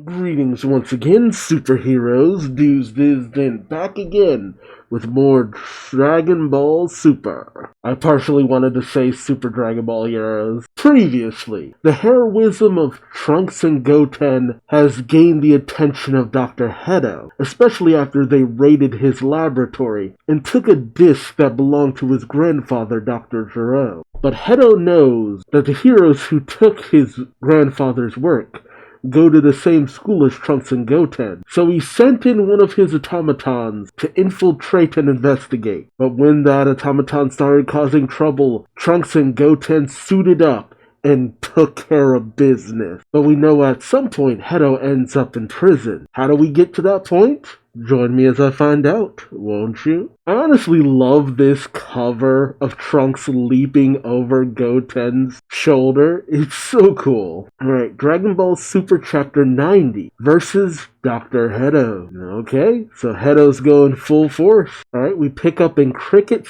Greetings once again, superheroes. Duuz-Diz-Din back again with more Dragon Ball Super. I partially wanted to say Super Dragon Ball Heroes. Previously, the heroism of Trunks and Goten has gained the attention of Dr. Hedo, especially after they raided his laboratory and took a disc that belonged to his grandfather, Dr. Gero. But Hedo knows that the heroes who took his grandfather's work go to the same school as Trunks and Goten, so he sent in one of his automatons to infiltrate and investigate. But when that automaton started causing trouble, Trunks and Goten suited up and took care of business. But we know at some point Hedo ends up in prison. How do we get to that point? Join me as I find out, won't you? I honestly love this cover of Trunks leaping over Goten's shoulder. It's so cool. Alright, Dragon Ball Super Chapter 90 versus Dr. Hedo. Okay, so Hedo's going full force. Alright, we pick up in Cricket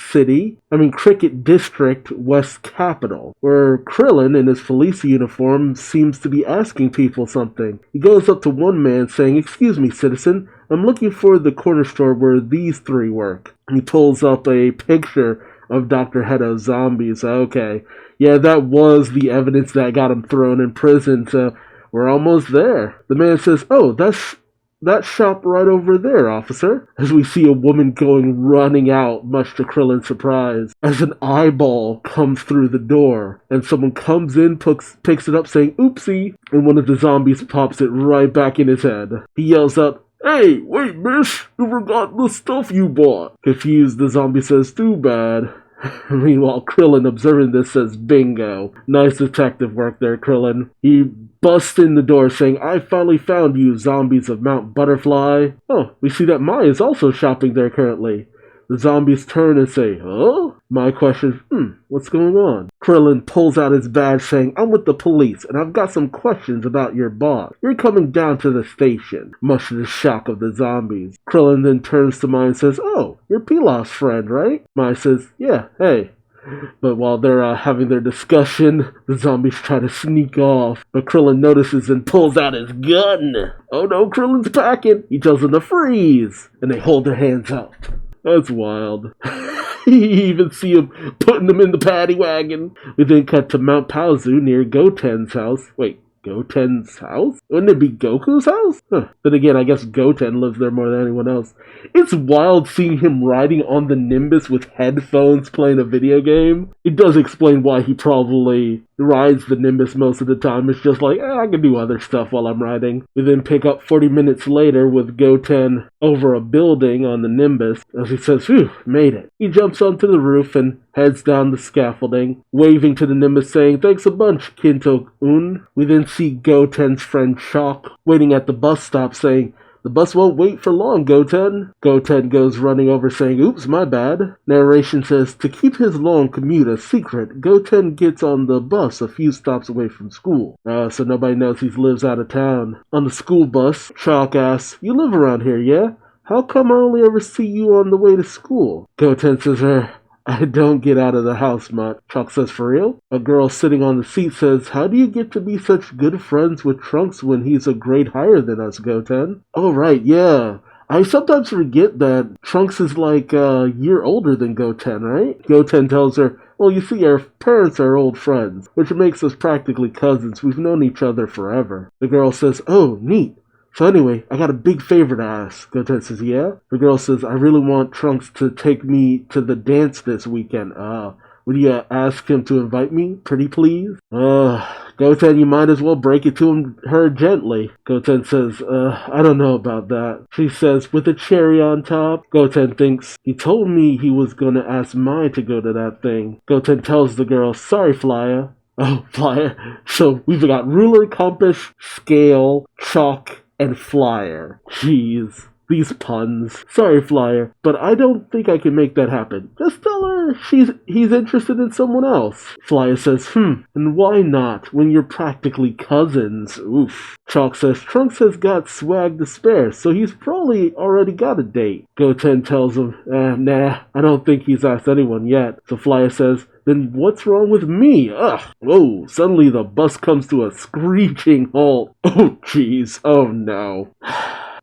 District, West Capital, where Krillin in his police uniform seems to be asking people something. He goes up to one man saying, "Excuse me, citizen, I'm looking for the corner store where these three work." He pulls up a picture of Dr. Hedo's zombies. Okay, yeah, that was the evidence that got him thrown in prison, so we're almost there. The man says, "Oh, that's that shop right over there, officer," as we see a woman running out, much to Krillin's surprise, as an eyeball comes through the door, and someone comes in, picks it up saying, "Oopsie," and one of the zombies pops it right back in his head. He yells out, "Hey, wait, miss, you forgot the stuff you bought." Confused, the zombie says, "Too bad." Meanwhile, Krillin, observing this, says, "Bingo. Nice detective work there, Krillin." He busts in the door saying, "I finally found you, zombies of Mount Butterfly." Oh, we see that Mai is also shopping there currently. The zombies turn and say, "Huh?" Mai questions, what's going on? Krillin pulls out his badge saying, "I'm with the police, and I've got some questions about your boss. You're coming down to the station," much to the shock of the zombies. Krillin then turns to Mai and says, "Oh, you're Pilaf's friend, right?" Mai says, "Yeah, hey." But while they're having their discussion, the zombies try to sneak off. But Krillin notices and pulls out his gun. Oh no, Krillin's packing. He tells them to freeze, and they hold their hands up. That's wild. You even see him putting them in the paddy wagon. We then cut to Mount Paozu near Goten's house. Wait, Goten's house? Wouldn't it be Goku's house? Then again, I guess Goten lives there more than anyone else. It's wild seeing him riding on the Nimbus with headphones playing a video game. It does explain why he probably rides the Nimbus most of the time. It's just like, I can do other stuff while I'm riding. We then pick up 40 minutes later with Goten over a building on the Nimbus as he says, "Phew, made it." He jumps onto the roof and heads down the scaffolding, waving to the Nimbus saying, "Thanks a bunch, Kinto-un." We then see Goten's friend Chalk waiting at the bus stop saying, "The bus won't wait for long, Goten." Goten goes running over saying, "Oops, my bad." Narration says, to keep his long commute a secret, Goten gets on the bus a few stops away from school. So nobody knows he lives out of town. On the school bus, Chalk asks, "You live around here, yeah? How come I only ever see you on the way to school?" Goten says, "I don't get out of the house much." Chalk says, "For real?" A girl sitting on the seat says, "How do you get to be such good friends with Trunks when he's a grade higher than us, Goten?" "Oh, right, yeah. I sometimes forget that Trunks is like a year older than Goten, right?" Goten tells her, "Well, you see, our parents are old friends, which makes us practically cousins. We've known each other forever." The girl says, "Oh, neat. So anyway, I got a big favor to ask." Goten says, "Yeah?" The girl says, "I really want Trunks to take me to the dance this weekend. Would you ask him to invite me? Pretty please?" Goten, you might as well break it to her gently. Goten says, I don't know about that." She says, with a cherry on top. Goten thinks, "He told me he was gonna ask Mai to go to that thing." Goten tells the girl, "Sorry, Flya." Oh, Flyer. So we've got ruler, compass, scale, chalk, and flyer. Jeez, these puns. Sorry, Flyer, but I don't think I can make that happen. Just tell her he's interested in someone else." Flyer says, and why not when you're practically cousins? Oof. Chalk says, "Trunks has got swag to spare, so he's probably already got a date." Goten tells him, nah, I don't think he's asked anyone yet. So Flyer says, Then what's wrong with me? Ugh. Whoa, suddenly the bus comes to a screeching halt. Oh jeez, oh no.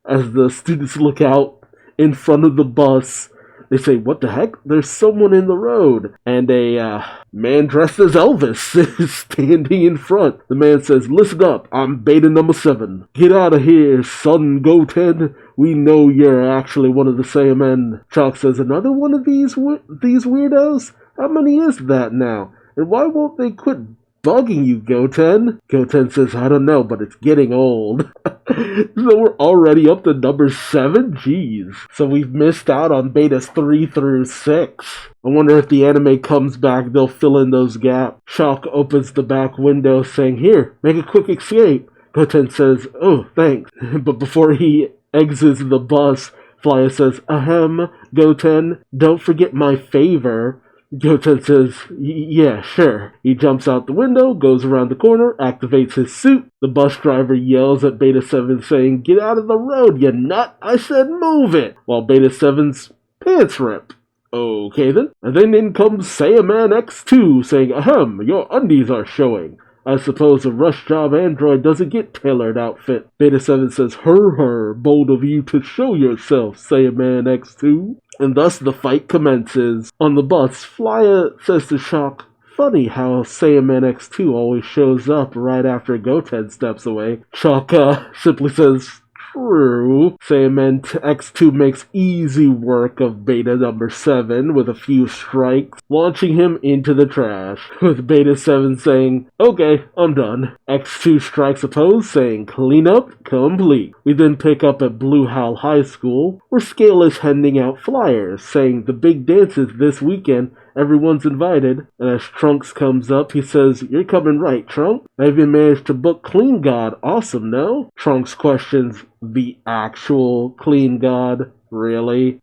As the students look out in front of the bus, they say, what the heck? There's someone in the road. And a man dressed as Elvis is standing in front. The man says, listen up, I'm beta number 7. Get out of here, son Goten. We know you're actually one of the Saiyamen. Chalk says, another one of these weirdos? How many is that now? And why won't they quit bugging you, Goten? Goten says, I don't know, but it's getting old. So we're already up to number 7? Jeez. So we've missed out on betas 3 through 6. I wonder if the anime comes back, they'll fill in those gaps. Chalk opens the back window saying, here, make a quick escape. Goten says, oh, thanks. But before he exits the bus, Flyer says, ahem, Goten, don't forget my favor. Goten says, yeah, sure. He jumps out the window, goes around the corner, activates his suit. The bus driver yells at Beta 7 saying, get out of the road, you nut! I said move it! While Beta 7's pants rip. Okay then. And then in comes Saiyaman X2 saying, ahem, your undies are showing. I suppose a rush job android doesn't get tailored outfit. Beta 7 says, her, bold of you to show yourself, Saiyaman X2. And thus the fight commences. On the bus, Flyer says to Shock, funny how Saiyaman X2 always shows up right after Goten steps away. Shock simply says, true. Saiyaman X2 makes easy work of Beta number 7 with a few strikes, launching him into the trash, with Beta 7 saying, okay, I'm done. X2 strikes a pose saying, cleanup complete. We then pick up at Blue Hal High School, where Scale is handing out flyers, saying the big dance is this weekend, everyone's invited. And as Trunks comes up, he says, you're coming right, Trunks. I even managed to book Clean God. Awesome, no? Trunks questions, the actual Clean God? Really?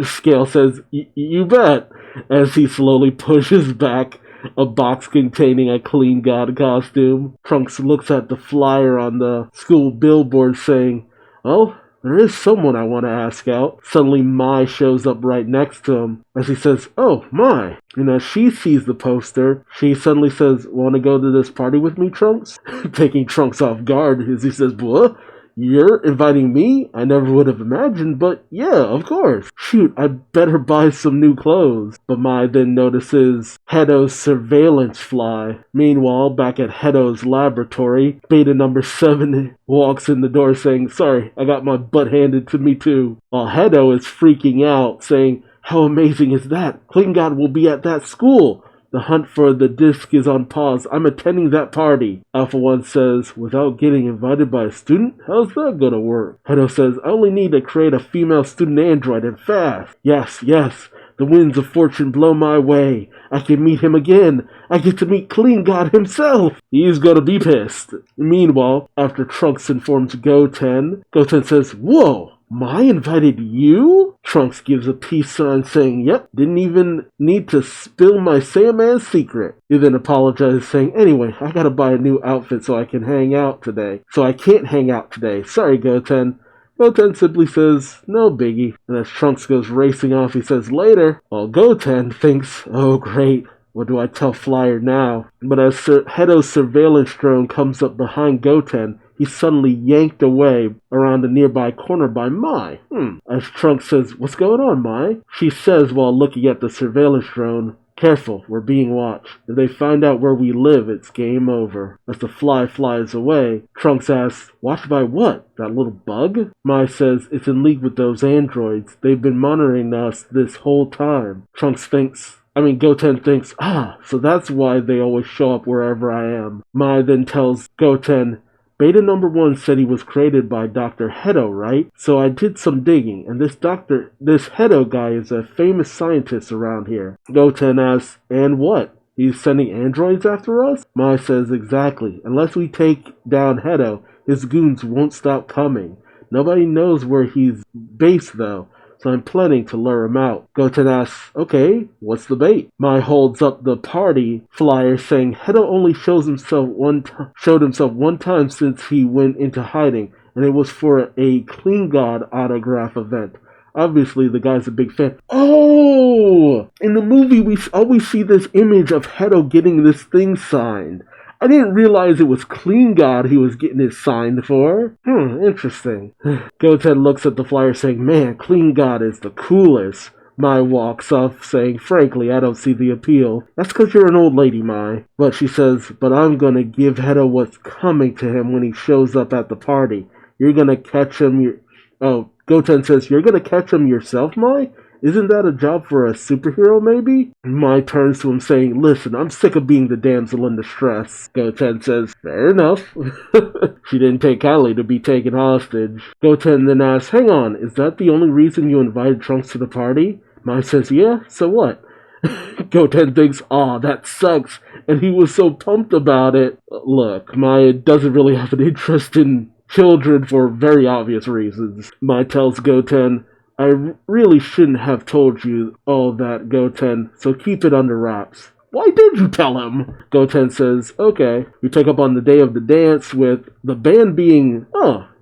Scale says, you bet, as he slowly pushes back a box containing a Clean God costume. Trunks looks at the flyer on the school billboard saying, oh, there is someone I want to ask out. Suddenly Mai shows up right next to him as he says, oh, Mai. And as she sees the poster, she suddenly says, want to go to this party with me, Trunks? Taking Trunks off guard as he says, what? You're inviting me? I never would have imagined, but yeah, of course. Shoot, I'd better buy some new clothes. But Mai then notices Hedo's surveillance fly. Meanwhile, back at Hedo's laboratory, Beta number 7 walks in the door saying, sorry, I got my butt handed to me too. While Hedo is freaking out, saying, how amazing is that? Clean God will be at that school. The hunt for the disc is on pause. I'm attending that party. Alpha 1 says, without getting invited by a student? How's that gonna work? Hedo says, I only need to create a female student android and fast. Yes. The winds of fortune blow my way. I can meet him again. I get to meet Clean God himself. He's gonna be pissed. Meanwhile, after Trunks informs Goten says, whoa! Mai invited you? Trunks gives a peace sign saying, yep, didn't even need to spill my Saiyaman secret. He then apologizes saying, anyway, I gotta buy a new outfit so I can hang out today. So I can't hang out today. Sorry, Goten. Goten simply says, no biggie. And as Trunks goes racing off, he says, later. While Goten thinks, oh great. What do I tell Flyer now? But as Hedo's surveillance drone comes up behind Goten, he's suddenly yanked away around a nearby corner by Mai. As Trunks says, what's going on, Mai? She says while looking at the surveillance drone, careful, we're being watched. If they find out where we live, it's game over. As the fly flies away, Trunks asks, watched by what? That little bug? Mai says, it's in league with those androids. They've been monitoring us this whole time. Goten thinks, so that's why they always show up wherever I am. Mai then tells Goten, Beta number 1 said he was created by Dr. Hedo, right? So I did some digging, and this Hedo guy is a famous scientist around here. Goten asks, and what? He's sending androids after us? Mai says, exactly. Unless we take down Hedo, his goons won't stop coming. Nobody knows where he's based, though. So I'm planning to lure him out. Goten asks, okay, what's the bait? Mai holds up the party flyer saying Hedo only showed himself one time since he went into hiding, and it was for a Clean God autograph event. Obviously, the guy's a big fan. Oh! In the movie, we always see this image of Hedo getting this thing signed. I didn't realize it was Clean God he was getting it signed for. Interesting. Goten looks at the flyer saying, man, Clean God is the coolest. Mai walks off saying, frankly, I don't see the appeal. That's because you're an old lady, Mai. But she says, but I'm gonna give Hedo what's coming to him when he shows up at the party. You're gonna catch him. Goten says, you're gonna catch him yourself, Mai? Isn't that a job for a superhero, maybe? Mai turns to him saying, listen, I'm sick of being the damsel in distress. Goten says, fair enough. She didn't take kindly to be taken hostage. Goten then asks, hang on, is that the only reason you invited Trunks to the party? Mai says, yeah, so what? Goten thinks, aw, that sucks, and he was so pumped about it. Look, Mai doesn't really have an interest in children for very obvious reasons. Mai tells Goten, I really shouldn't have told you all that, Goten, so keep it under wraps. Why did you tell him? Goten says, okay. We pick up on the day of the dance with the band being,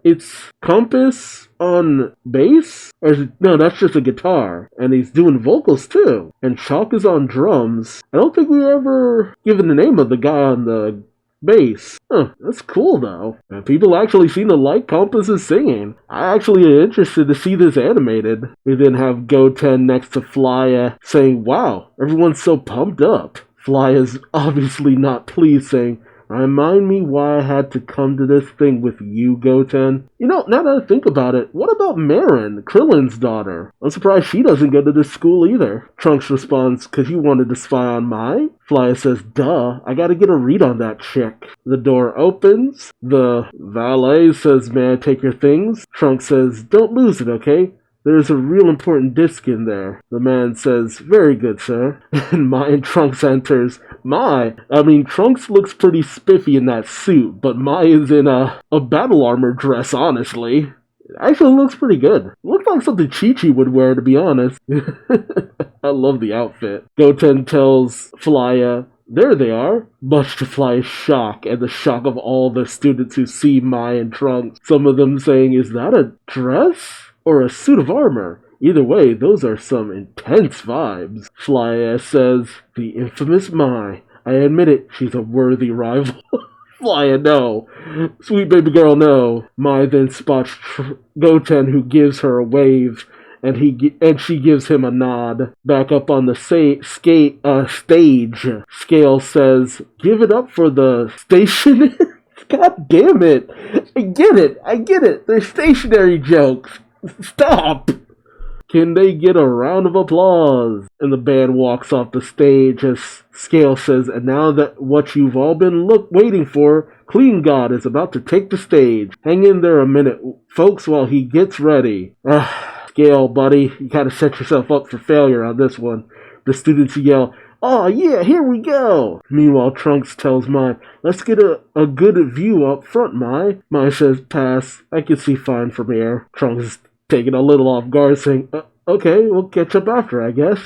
it's Compass on bass? No, that's just a guitar. And he's doing vocals too. And Chalk is on drums. I don't think we ever given the name of the guy on the bass. That's cool though. And people actually seem to like Compass's singing. I actually am interested to see this animated. We then have Goten next to Flya saying, wow, everyone's so pumped up. Flya's obviously not pleased, saying, remind me why I had to come to this thing with you, Goten. You know, now that I think about it, what about Marin, Krillin's daughter? I'm surprised she doesn't go to this school either. Trunks responds, cause you wanted to spy on Mai? Flya says, duh, I gotta get a read on that chick. The door opens. The valet says, may I take your things? Trunks says, don't lose it, okay? There's a real important disc in there. The man says, very good, sir. And Mai and Trunks enters. Trunks looks pretty spiffy in that suit, but Mai is in a battle armor dress, honestly. It actually looks pretty good. Looks like something Chi-Chi would wear, to be honest. I love the outfit. Goten tells Flya, there they are, much to Flya's shock and the shock of all the students who see Mai and Trunks. Some of them saying, is that a dress? Or a suit of armor. Either way, those are some intense vibes. Flya says, the infamous Mai. I admit it, she's a worthy rival. Flya, no. Sweet baby girl, no. Mai then spots Goten, who gives her a wave, and she gives him a nod. Back up on the stage, Scale says, give it up for the station. God damn it. I get it. They're stationary jokes. Stop! Can they get a round of applause? And the band walks off the stage as Scale says, and now that what you've all been waiting for, Clean God is about to take the stage. Hang in there a minute, folks, while he gets ready. Scale, buddy, you gotta set yourself up for failure on this one. The students yell, oh yeah, here we go! Meanwhile, Trunks tells Mai, let's get a good view up front, Mai. Mai says, pass, I can see fine from here. Trunks is taken a little off guard, saying, okay, we'll catch up after, I guess.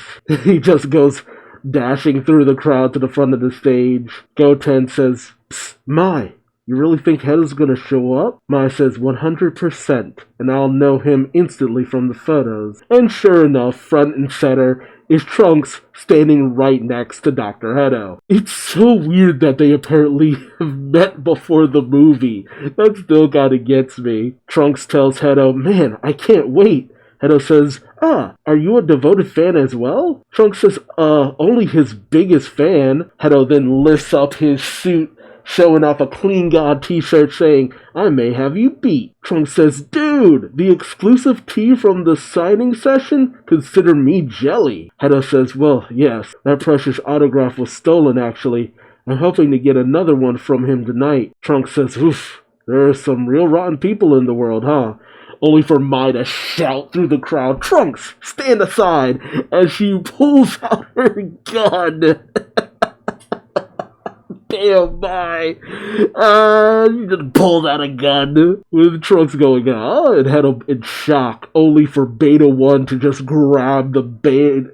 He just goes dashing through the crowd to the front of the stage. Goten says, psst, Mai, you really think Hedo's gonna show up? Mai says, 100%, and I'll know him instantly from the photos. And sure enough, front and center is Trunks standing right next to Dr. Hedo. It's so weird that they apparently have met before the movie. That still kinda gets me. Trunks tells Hedo, man, I can't wait. Hedo says, are you a devoted fan as well? Trunks says, only his biggest fan. Hedo then lifts up his suit, showing off a Clean God t-shirt saying, I may have you beat. Trunks says, dude, the exclusive tee from the signing session? Consider me jelly. Hedo says, well, yes, that precious autograph was stolen actually. I'm hoping to get another one from him tonight. Trunks says, oof, there are some real rotten people in the world, huh? Only for Mai to shout through the crowd, Trunks, stand aside, as she pulls out her gun. Damn, Mai. You just pulled out a gun with Trunks going, and Hedo in shock, only for Beta 1 to just grab the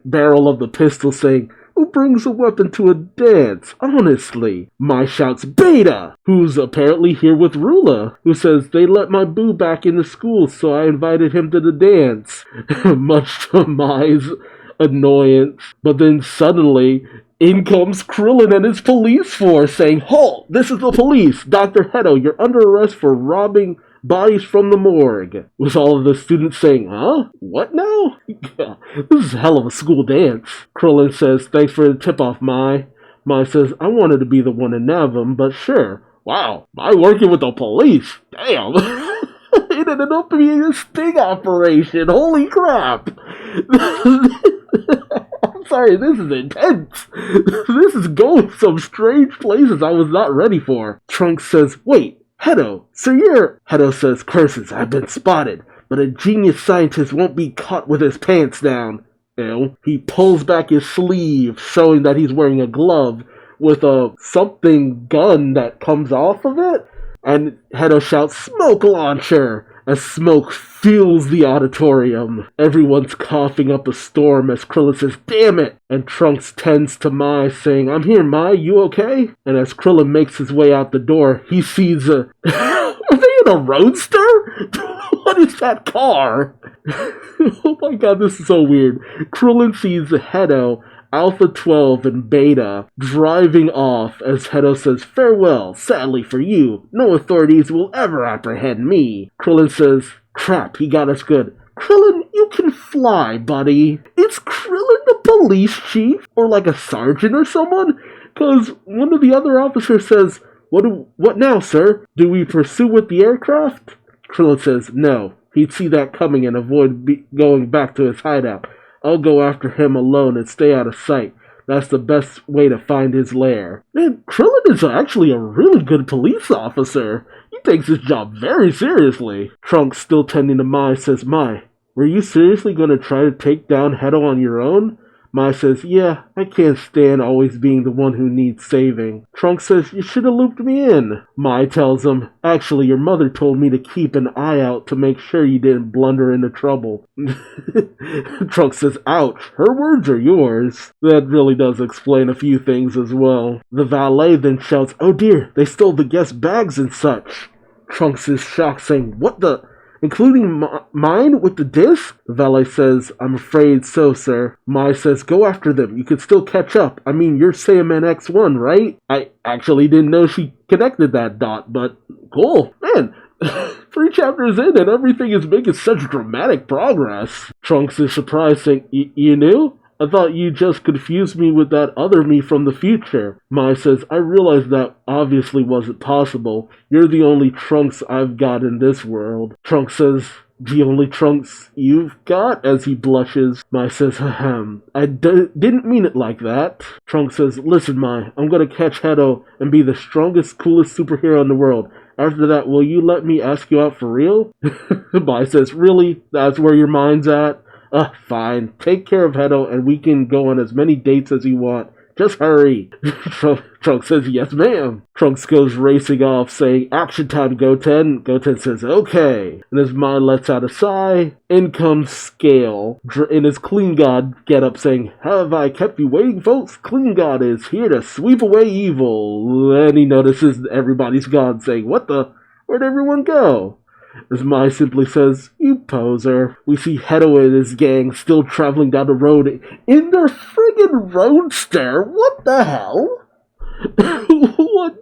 barrel of the pistol saying, Who brings a weapon to a dance? Honestly. Mai shouts, Beta! Who's apparently here with Rula, who says they let my boo back into school, so I invited him to the dance. Much to Mai's annoyance. But then suddenly, in comes Krillin and his police force saying, Halt! This is the police! Dr. Hedo, you're under arrest for robbing bodies from the morgue. With all of the students saying, Huh? What now? This is a hell of a school dance. Krillin says, Thanks for the tip-off, Mai. Mai says, I wanted to be the one to nab him, but sure. Wow, Mai working with the police? Damn. It ended up being a sting operation. Holy crap. I'm sorry, this is intense. This is going some strange places I was not ready for. Trunks says, Wait. Hedo, so you're... Hedo says, Curses, I've been spotted, but a genius scientist won't be caught with his pants down. Ew. He pulls back his sleeve, showing that he's wearing a glove with a something gun that comes off of it. And Hedo shouts, Smoke launcher! As smoke fills the auditorium. Everyone's coughing up a storm as Krillin says, Damn it! And Trunks tends to Mai, saying, I'm here, Mai, you okay? And as Krillin makes his way out the door, he sees a... Are they in a roadster? What is that car? Oh my god, this is so weird. Krillin sees Hedo, Alpha 12, and Beta driving off as Hedo says, Farewell, sadly for you, no authorities will ever apprehend me. Krillin says, Crap, he got us good. Krillin, you can fly, buddy. Is Krillin the police chief? Or like a sergeant or someone? Because one of the other officers says, What now, sir? Do we pursue with the aircraft? Krillin says, No. He'd see that coming and avoid going back to his hideout. I'll go after him alone and stay out of sight. That's the best way to find his lair. Man, Krillin is actually a really good police officer. He takes his job very seriously. Trunks, still tending to Mai, says, Mai, were you seriously going to try to take down Hedo on your own? Mai says, Yeah, I can't stand always being the one who needs saving. Trunks says, You should have looped me in. Mai tells him, Actually, your mother told me to keep an eye out to make sure you didn't blunder into trouble. Trunks says, Ouch, her words are yours. That really does explain a few things as well. The valet then shouts, Oh dear, they stole the guest bags and such. Trunks is shocked, saying, What the... Including mine with the disc? The valet says, I'm afraid so, sir. Mai says, Go after them. You could still catch up. I mean, you're Saiyaman X1, right? I actually didn't know she connected that dot, but cool. Man, 3 chapters in and everything is making such dramatic progress. Trunks is surprised, saying, You knew? I thought you just confused me with that other me from the future. Mai says, I realized that obviously wasn't possible. You're the only Trunks I've got in this world. Trunks says, The only Trunks you've got? As he blushes. Mai says, Ahem. I didn't mean it like that. Trunks says, Listen, Mai, I'm gonna catch Hedo and be the strongest, coolest superhero in the world. After that, will you let me ask you out for real? Mai says, Really? That's where your mind's at? Fine. Take care of Hedo and we can go on as many dates as you want. Just hurry. Trunks says, Yes, ma'am. Trunks goes racing off, saying, Action time, Goten. Goten says, Okay. And his mind lets out a sigh. In comes Scale, in his Clean God getup, saying, Have I kept you waiting, folks? Clean God is here to sweep away evil. And he notices everybody's gone, saying, What the? Where'd everyone go? As Mai simply says, You poser. We see Hedo and his gang still traveling down the road in their friggin' roadster. What the hell? What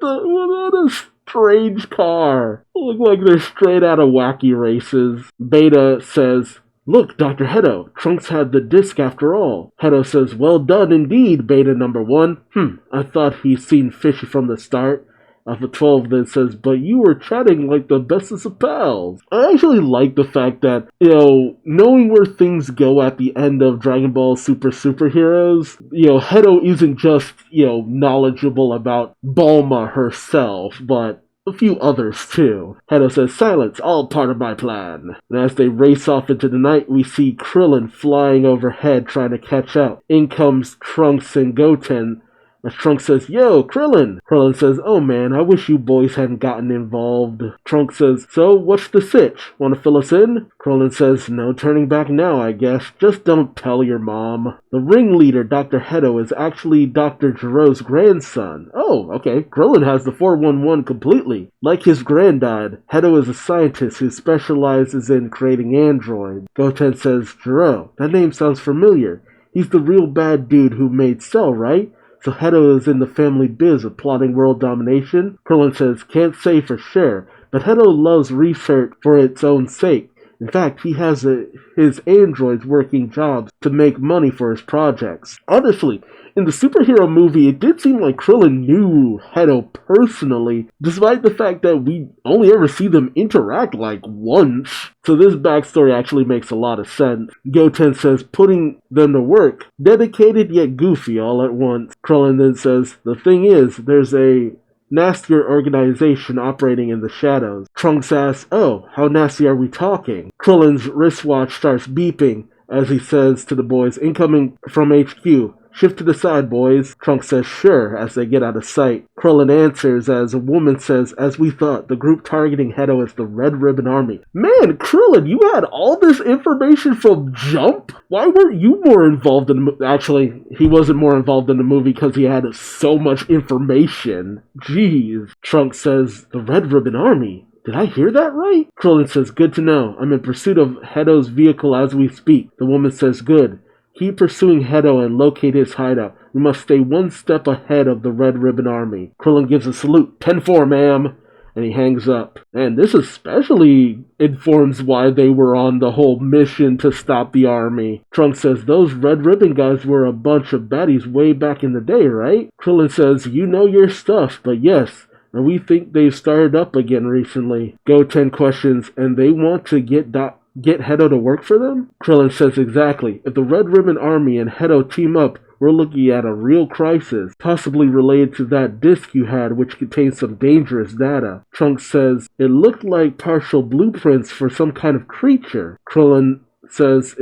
a strange car. Look like they're straight out of Wacky Races. Beta says, Look, Dr. Hedo, Trunks had the disc after all. Hedo says, Well done indeed, Beta number 1. I thought he seemed fishy from the start. Alpha 12 then says, But you were chatting like the bestest of pals. I actually like the fact that, knowing where things go at the end of Dragon Ball Superheroes, Hedo isn't just, knowledgeable about Bulma herself, but a few others too. Hedo says, Silence, all part of my plan. And as they race off into the night, we see Krillin flying overhead trying to catch up. In comes Trunks and Goten, As Trunks says, "Yo, Krillin!" Krillin says, "Oh man, I wish you boys hadn't gotten involved." Trunks says, "So, what's the sitch? Wanna fill us in?" Krillin says, "No turning back now, I guess. Just don't tell your mom." The ringleader, Dr. Hedo, is actually Dr. Jiro's grandson. Oh, okay. Krillin has the 411 completely. Like his granddad, Hedo is a scientist who specializes in creating androids. Goten says, "Jiro, that name sounds familiar. He's the real bad dude who made Cell, right? So Hedo is in the family biz of plotting world domination?" Krillin says, "Can't say for sure, but Hedo loves research for its own sake. In fact, he has his androids working jobs to make money for his projects." Honestly, in the superhero movie, it did seem like Krillin knew Hedo personally, despite the fact that we only ever see them interact like once. So this backstory actually makes a lot of sense. Goten says, "Putting them to work. Dedicated yet goofy all at once." Krillin then says, "The thing is, there's a nastier organization operating in the shadows." Trunks asks, "Oh, how nasty are we talking?" Krillin's wristwatch starts beeping as he says to the boys, "Incoming from HQ. Shift to the side, boys." Trunks says, "Sure," as they get out of sight. Krillin answers as a woman says, "As we thought, the group targeting Hedo is the Red Ribbon Army." Man, Krillin, you had all this information from Jump? Why weren't you more involved in the movie? Actually, he wasn't more involved in the movie because he had so much information. Jeez. Trunks says, "The Red Ribbon Army? Did I hear that right?" Krillin says, "Good to know. I'm in pursuit of Hedo's vehicle as we speak." The woman says, "Good. Keep pursuing Hedo and locate his hideout. We must stay one step ahead of the Red Ribbon Army." Krillin gives a salute. 10-4, ma'am. And he hangs up. And this especially informs why they were on the whole mission to stop the army. Trunks says, "Those Red Ribbon guys were a bunch of baddies way back in the day, right?" Krillin says, "You know your stuff, but yes. And we think they've started up again recently." Goten questions, "And they want to get Hedo to work for them?" Krillin says, "Exactly. If the Red Ribbon Army and Hedo team up, we're looking at a real crisis, possibly related to that disc you had which contains some dangerous data." Trunks says, "It looked like partial blueprints for some kind of creature." Krillin says,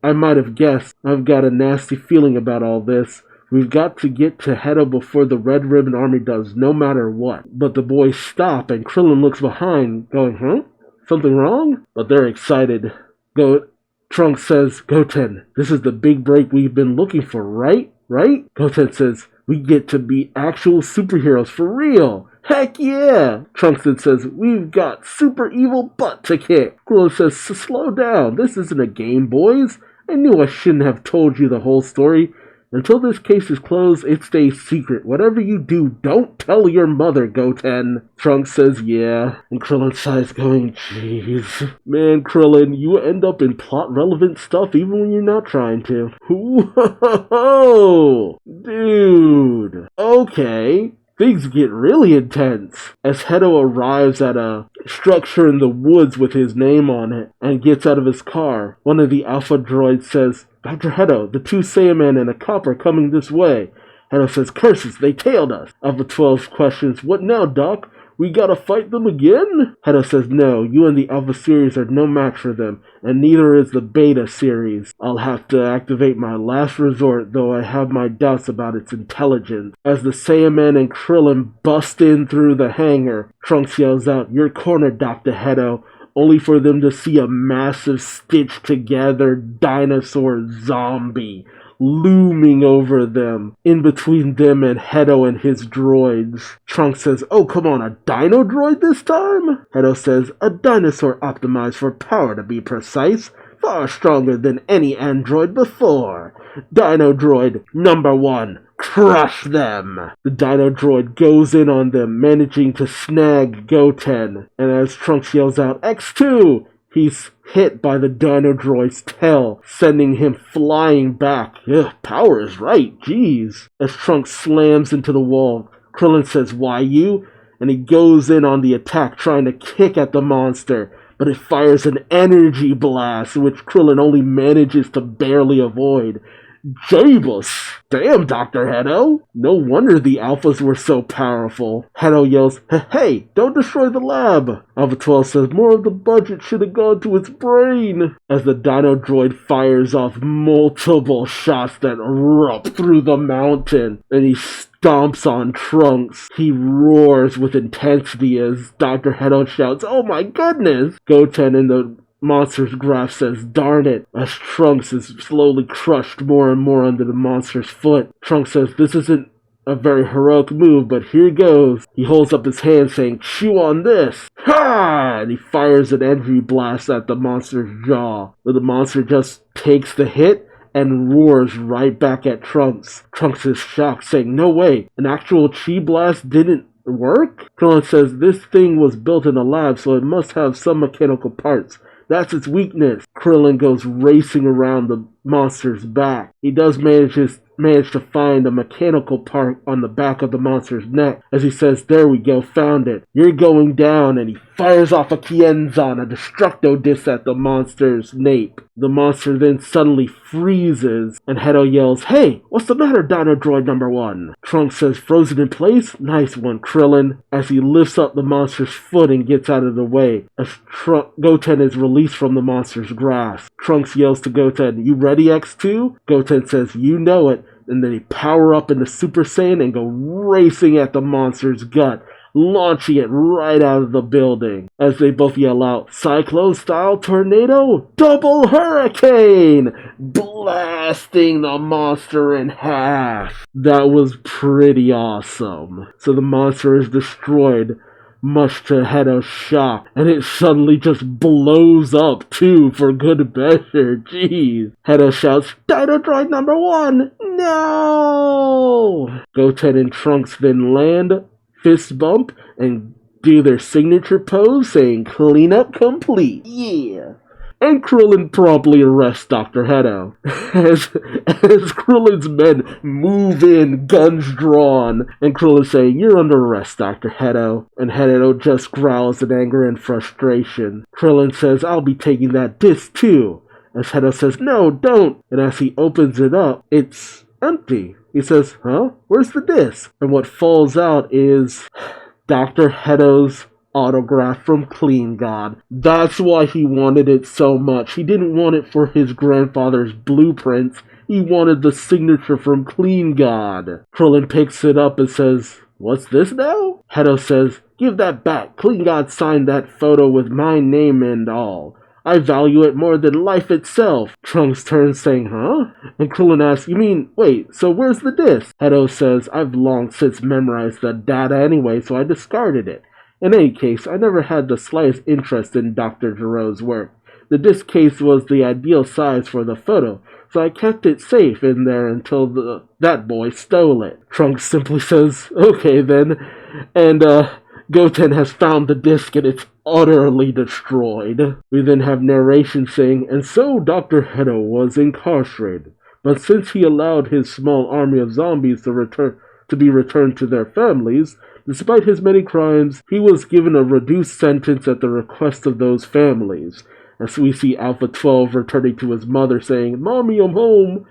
I might have guessed. I've got a nasty feeling about all this. We've got to get to Hedo before the Red Ribbon Army does, no matter what." But the boys stop and Krillin looks behind, going, "Huh? Something wrong?" But they're excited. Trunks says, "Goten, this is the big break we've been looking for, right? Right?" Goten says, "We get to be actual superheroes for real. Heck yeah!" Trunks then says, "We've got super evil butt to kick." Krillin says, "Slow down. This isn't a game, boys. I knew I shouldn't have told you the whole story. Until this case is closed, it stays secret. Whatever you do, don't tell your mother, Goten." Trunks says, "Yeah." And Krillin sighs going, "Jeez. Man, Krillin, you end up in plot-relevant stuff even when you're not trying to." Whoa! Dude. Okay. Things get really intense. As Hedo arrives at a structure in the woods with his name on it and gets out of his car, one of the Alpha droids says, "Dr. Hedo, the 2 Saiyamen and a cop are coming this way." Hedo says, "Curses, they tailed us." Alpha 12 questions, "What now, Doc? We gotta fight them again?" Hedo says, "No, you and the Alpha series are no match for them, and neither is the Beta series. I'll have to activate my last resort, though I have my doubts about its intelligence." As the Saiyaman and Krillin bust in through the hangar, Trunks yells out, "You're cornered, Dr. Hedo," only for them to see a massive stitched-together dinosaur zombie looming over them, in between them and Hedo and his droids. Trunks says, "Oh, come on, a dino droid this time?" Hedo says, "A dinosaur optimized for power, to be precise. Far stronger than any android before. Dino droid number 1. Crush them." The dino droid goes in on them, managing to snag Goten. And as Trunks yells out, "X2!" he's hit by the dino droid's tail, sending him flying back. Ugh, power is right, jeez. As Trunks slams into the wall, Krillin says, "Why you?" And he goes in on the attack, trying to kick at the monster. But it fires an energy blast, which Krillin only manages to barely avoid. Jabus! Damn, Dr. Hedo! No wonder the Alphas were so powerful. Hedo yells, "Hey, don't destroy the lab!" Alpha 12 says, "More of the budget should have gone to its brain," as the dino droid fires off multiple shots that erupt through the mountain, and he stomps on Trunks. He roars with intensity as Dr. Hedo shouts, "Oh my goodness!" Goten in the monster's grasp says, "Darn it," as Trunks is slowly crushed more and more under the monster's foot. Trunks says, "This isn't a very heroic move, but here goes." He holds up his hand saying, "Chew on this." Ha! And he fires an energy blast at the monster's jaw. But the monster just takes the hit and roars right back at Trunks. Trunks is shocked, saying, "No way, an actual chi blast didn't work?" Krillin says, "This thing was built in a lab, so it must have some mechanical parts. That's its weakness." Krillin goes racing around the monster's back. He does manage to find a mechanical part on the back of the monster's neck as he says, "There we go, found it. You're going down," and he fires off a Kienzan, a Destructo Disc at the monster's nape. The monster then suddenly freezes, and Hedo yells, "Hey, what's the matter, Dino Droid number 1? Trunks says, "Frozen in place? Nice one, Krillin," as he lifts up the monster's foot and gets out of the way, as Goten is released from the monster's grasp. Trunks yells to Goten, "You ready, X2? Goten says, "You know it," and then they power up into Super Saiyan and go racing at the monster's gut, launching it right out of the building. As they both yell out, "Cyclone-style tornado, double hurricane!" blasting the monster in half. That was pretty awesome. So the monster is destroyed, much to Hedo's shock, and it suddenly just blows up too for good measure. Jeez. Hedo shouts, "Dino Droid number 1, no!" Goten and Trunks then land, fist bump, and do their signature pose saying, "Cleanup complete." Yeah. And Krillin promptly arrests Dr. Hedo. As Krillin's men move in, guns drawn, and Krillin saying, "You're under arrest, Dr. Hedo." And Hedo just growls in anger and frustration. Krillin says, "I'll be taking that disc too." As Hedo says, "No, don't." And as he opens it up, it's empty. He says, "Huh? Where's the disc?" And what falls out is Dr. Hedo's autograph from Clean God. That's why he wanted it so much. He didn't want it for his grandfather's blueprints. He wanted the signature from Clean God. Krillin picks it up and says, "What's this now?" Hedo says, "Give that back. Clean God signed that photo with my name and all. I value it more than life itself." Trunks turns saying, "Huh?" And Krillin asks, "You mean, wait, so where's the disc?" Hedo says, "I've long since memorized the data anyway, so I discarded it. In any case, I never had the slightest interest in Dr. Giroux's work. The disc case was the ideal size for the photo, so I kept it safe in there until that boy stole it." Trunks simply says, "Okay then," and Goten has found the disc and it's utterly destroyed. We then have narration saying, "And so Dr. Hedo was incarcerated, but since he allowed his small army of zombies to be returned to their families, despite his many crimes, he was given a reduced sentence at the request of those families." As we see Alpha 12 returning to his mother saying, "Mommy, I'm home."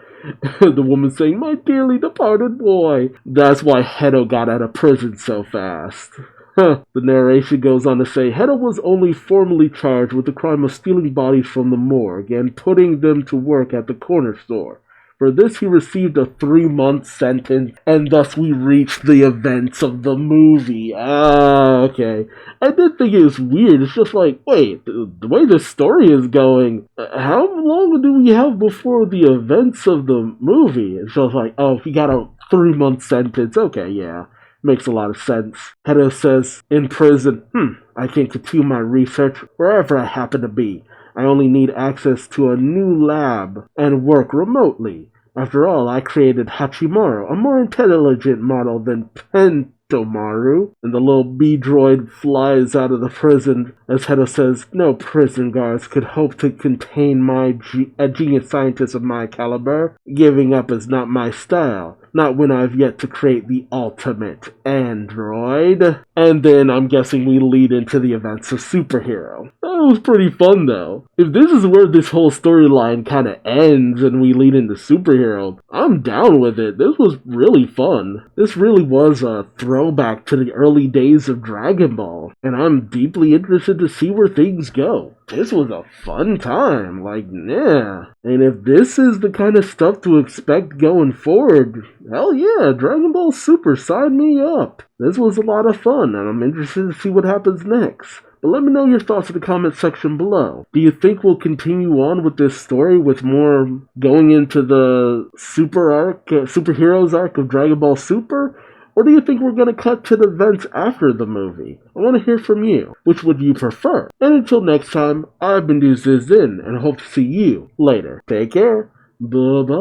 The woman saying, "My dearly departed boy." That's why Hedo got out of prison so fast. The narration goes on to say, Hedo was only formally charged with the crime of stealing bodies from the morgue and putting them to work at the corner store. For this he received a 3-month sentence, and thus we reach the events of the movie. Okay. I did think it was weird. It's just like, wait, the way the story is going, how long do we have before the events of the movie? It's just like, oh, he got a 3-month sentence. Okay, yeah. Makes a lot of sense. Hedo says, in prison, I can continue my research wherever I happen to be. I only need access to a new lab and work remotely. After all, I created Hachimaru, a more intelligent model than Pentomaru. And the little bee-droid flies out of the prison as Hedo says, "No prison guards could hope to contain a genius scientist of my caliber. Giving up is not my style. Not when I've yet to create the ultimate android." And then I'm guessing we lead into the events of Superhero. That was pretty fun though. If this is where this whole storyline kind of ends and we lead into Superhero, I'm down with it. This was really fun. This really was a throwback to the early days of Dragon Ball, and I'm deeply interested to see where things go. this was a fun time. Like, yeah. And if this is the kind of stuff to expect going forward, hell yeah, Dragon Ball Super, sign me up. This was a lot of fun, and I'm interested to see what happens next. But let me know your thoughts in the comment section below. Do you think we'll continue on with this story with more going into the superheroes arc of Dragon Ball Super? Or do you think we're going to cut to the events after the movie? I want to hear from you. Which would you prefer? And until next time, I've been Duuz-Diz-Din, and I hope to see you later. Take care. Bye-bye.